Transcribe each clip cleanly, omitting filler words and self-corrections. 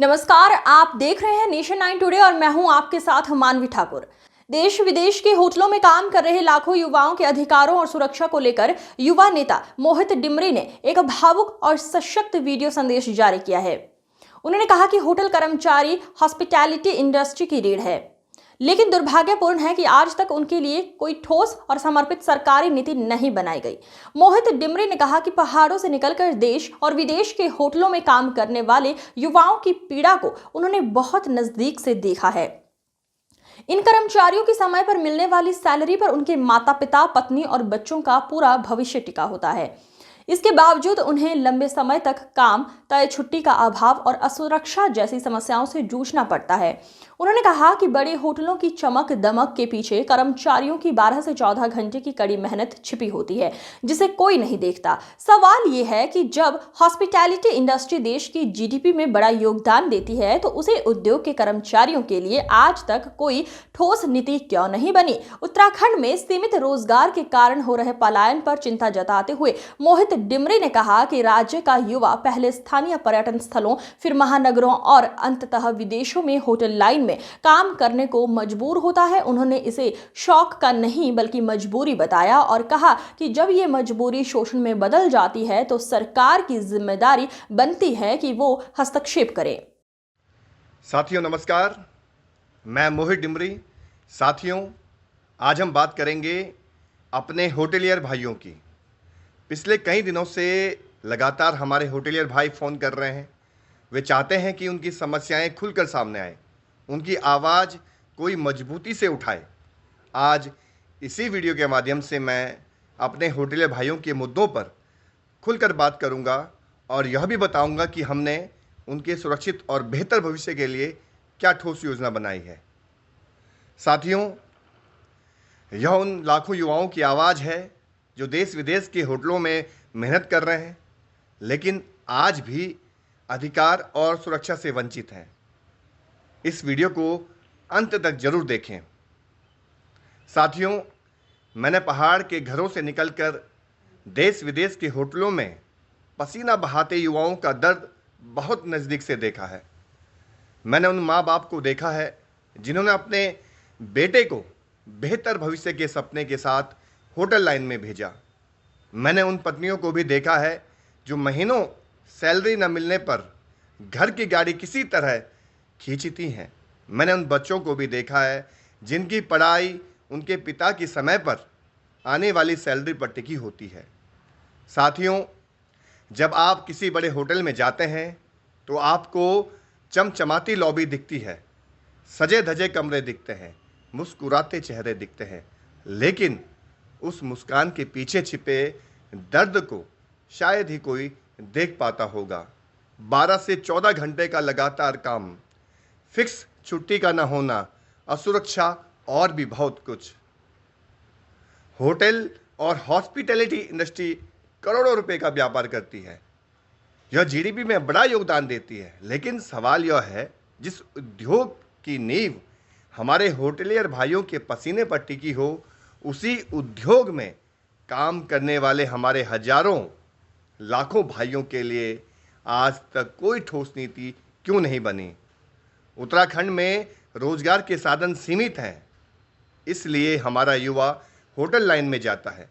नमस्कार, आप देख रहे हैं नेशन 9 टुडे और मैं हूं आपके साथ मानवी ठाकुर। देश विदेश के होटलों में काम कर रहे लाखों युवाओं के अधिकारों और सुरक्षा को लेकर युवा नेता मोहित डिमरी ने एक भावुक और सशक्त वीडियो संदेश जारी किया है। उन्होंने कहा कि होटल कर्मचारी हॉस्पिटैलिटी इंडस्ट्री की रीढ़ है, लेकिन दुर्भाग्यपूर्ण है कि आज तक उनके लिए कोई ठोस और समर्पित सरकारी नीति नहीं बनाई गई। मोहित डिमरी ने कहा कि पहाड़ों से निकलकर देश और विदेश के होटलों में काम करने वाले युवाओं की पीड़ा को उन्होंने बहुत नजदीक से देखा है। इन कर्मचारियों की समय पर मिलने वाली सैलरी पर उनके माता पिता, पत्नी और बच्चों का पूरा भविष्य टिका होता है। इसके बावजूद उन्हें लंबे समय तक काम, तय छुट्टी का अभाव और असुरक्षा जैसी समस्याओं से जूझना पड़ता है। उन्होंने कहा कि बड़े होटलों की चमक दमक के पीछे कर्मचारियों की 12 से 14 घंटे की कड़ी मेहनत छिपी होती है, जिसे कोई नहीं देखता। सवाल ये है कि जब हॉस्पिटैलिटी इंडस्ट्री देश की जीडीपी में बड़ा योगदान देती है, तो उसे उद्योग के कर्मचारियों के लिए आज तक कोई ठोस नीति क्यों नहीं बनी? उत्तराखंड में सीमित रोजगार के कारण हो रहे पलायन पर चिंता जताते हुए मोहित डिमरी ने कहा कि राज्य का युवा पहले स्थानीय पर्यटन स्थलों, फिर महानगरों और अंततः विदेशों में होटल लाइन में काम करने को मजबूर होता है। उन्होंने इसे शौक का नहीं बल्कि मजबूरी बताया और कहा कि जब ये मजबूरी शोषण में बदल जाती है तो सरकार की जिम्मेदारी बनती है कि वो हस्तक्षेप करे। साथियों नमस्कार, मैं मोहित डिमरी। साथियों, आज हम बात करेंगे अपने होटलियर भाइयों की। पिछले कई दिनों से लगातार हमारे होटलियर भाई फ़ोन कर रहे हैं। वे चाहते हैं कि उनकी समस्याएं खुलकर सामने आए, उनकी आवाज़ कोई मजबूती से उठाए। आज इसी वीडियो के माध्यम से मैं अपने होटलियर भाइयों के मुद्दों पर खुलकर बात करूंगा और यह भी बताऊंगा कि हमने उनके सुरक्षित और बेहतर भविष्य के लिए क्या ठोस योजना बनाई है। साथियों, यह उन लाखों युवाओं की आवाज़ है जो देश विदेश के होटलों में मेहनत कर रहे हैं, लेकिन आज भी अधिकार और सुरक्षा से वंचित हैं। इस वीडियो को अंत तक जरूर देखें। साथियों, मैंने पहाड़ के घरों से निकलकर देश विदेश के होटलों में पसीना बहाते युवाओं का दर्द बहुत नज़दीक से देखा है। मैंने उन माँ बाप को देखा है जिन्होंने अपने बेटे को बेहतर भविष्य के सपने के साथ होटल लाइन में भेजा। मैंने उन पत्नियों को भी देखा है जो महीनों सैलरी न मिलने पर घर की गाड़ी किसी तरह खींचती हैं। मैंने उन बच्चों को भी देखा है जिनकी पढ़ाई उनके पिता की समय पर आने वाली सैलरी पर टिकी होती है। साथियों, जब आप किसी बड़े होटल में जाते हैं तो आपको चमचमाती लॉबी दिखती है, सजे धजे कमरे दिखते हैं, मुस्कुराते चेहरे दिखते हैं, लेकिन उस मुस्कान के पीछे छिपे दर्द को शायद ही कोई देख पाता होगा। 12 से 14 घंटे का लगातार काम, फिक्स छुट्टी का न होना, असुरक्षा और भी बहुत कुछ। होटल और हॉस्पिटैलिटी इंडस्ट्री करोड़ों रुपए का व्यापार करती है। यह जीडीपी में बड़ा योगदान देती है, लेकिन सवाल यह है, जिस उद्योग की नींव हमारे होटलियर भाइयों के पसीने पर टिकी हो, उसी उद्योग में काम करने वाले हमारे हजारों लाखों भाइयों के लिए आज तक कोई ठोस नीति क्यों नहीं बनी? उत्तराखंड में रोजगार के साधन सीमित हैं, इसलिए हमारा युवा होटल लाइन में जाता है।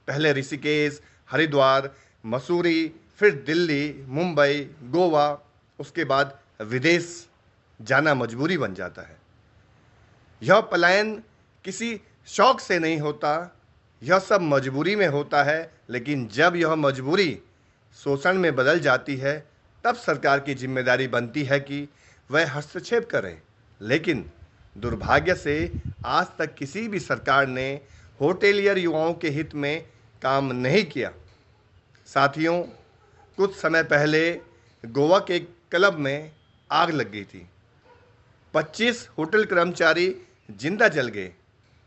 पहले ऋषिकेश, हरिद्वार, मसूरी, फिर दिल्ली, मुंबई, गोवा, उसके बाद विदेश जाना मजबूरी बन जाता है। यह पलायन किसी शौक से नहीं होता, यह सब मजबूरी में होता है। लेकिन जब यह मजबूरी शोषण में बदल जाती है, तब सरकार की जिम्मेदारी बनती है कि वह हस्तक्षेप करे। लेकिन दुर्भाग्य से आज तक किसी भी सरकार ने होटेलियर युवाओं के हित में काम नहीं किया। साथियों, कुछ समय पहले गोवा के क्लब में आग लग गई थी। 25 होटल कर्मचारी जिंदा जल गए,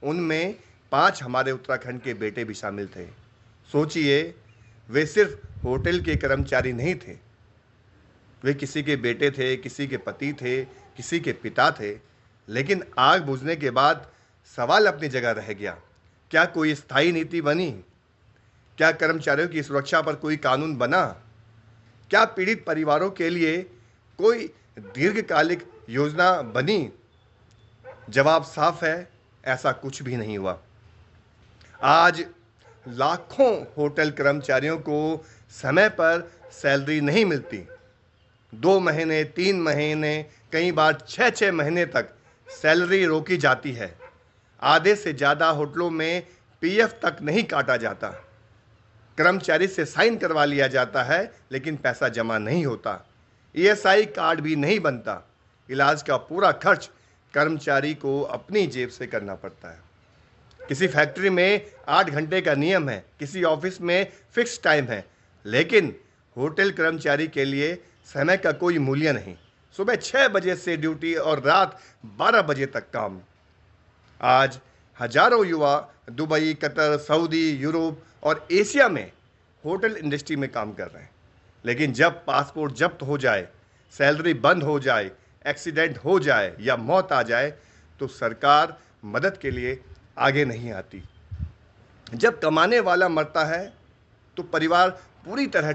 उनमें 5 हमारे उत्तराखंड के बेटे भी शामिल थे। सोचिए, वे सिर्फ होटल के कर्मचारी नहीं थे, वे किसी के बेटे थे, किसी के पति थे, किसी के पिता थे। लेकिन आग बुझने के बाद सवाल अपनी जगह रह गया, क्या कोई स्थायी नीति बनी? क्या कर्मचारियों की सुरक्षा पर कोई कानून बना? क्या पीड़ित परिवारों के लिए कोई दीर्घकालिक योजना बनी? जवाब साफ है, ऐसा कुछ भी नहीं हुआ। आज लाखों होटल कर्मचारियों को समय पर सैलरी नहीं मिलती। 2 महीने, 3 महीने, कई बार 6-6 महीने तक सैलरी रोकी जाती है। आधे से ज़्यादा होटलों में पीएफ तक नहीं काटा जाता। कर्मचारी से साइन करवा लिया जाता है, लेकिन पैसा जमा नहीं होता। ईएसआई कार्ड भी नहीं बनता। इलाज का पूरा खर्च कर्मचारी को अपनी जेब से करना पड़ता है। किसी फैक्ट्री में 8 घंटे का नियम है, किसी ऑफिस में फिक्स टाइम है, लेकिन होटल कर्मचारी के लिए समय का कोई मूल्य नहीं। सुबह 6 बजे से ड्यूटी और रात 12 बजे तक काम। आज हजारों युवा दुबई, कतर, सऊदी, यूरोप और एशिया में होटल इंडस्ट्री में काम कर रहे हैं। लेकिन जब पासपोर्ट जब्त हो जाए, सैलरी बंद हो जाए, एक्सीडेंट हो जाए या मौत आ जाए, तो सरकार मदद के लिए आगे नहीं आती। जब कमाने वाला मरता है तो परिवार पूरी तरह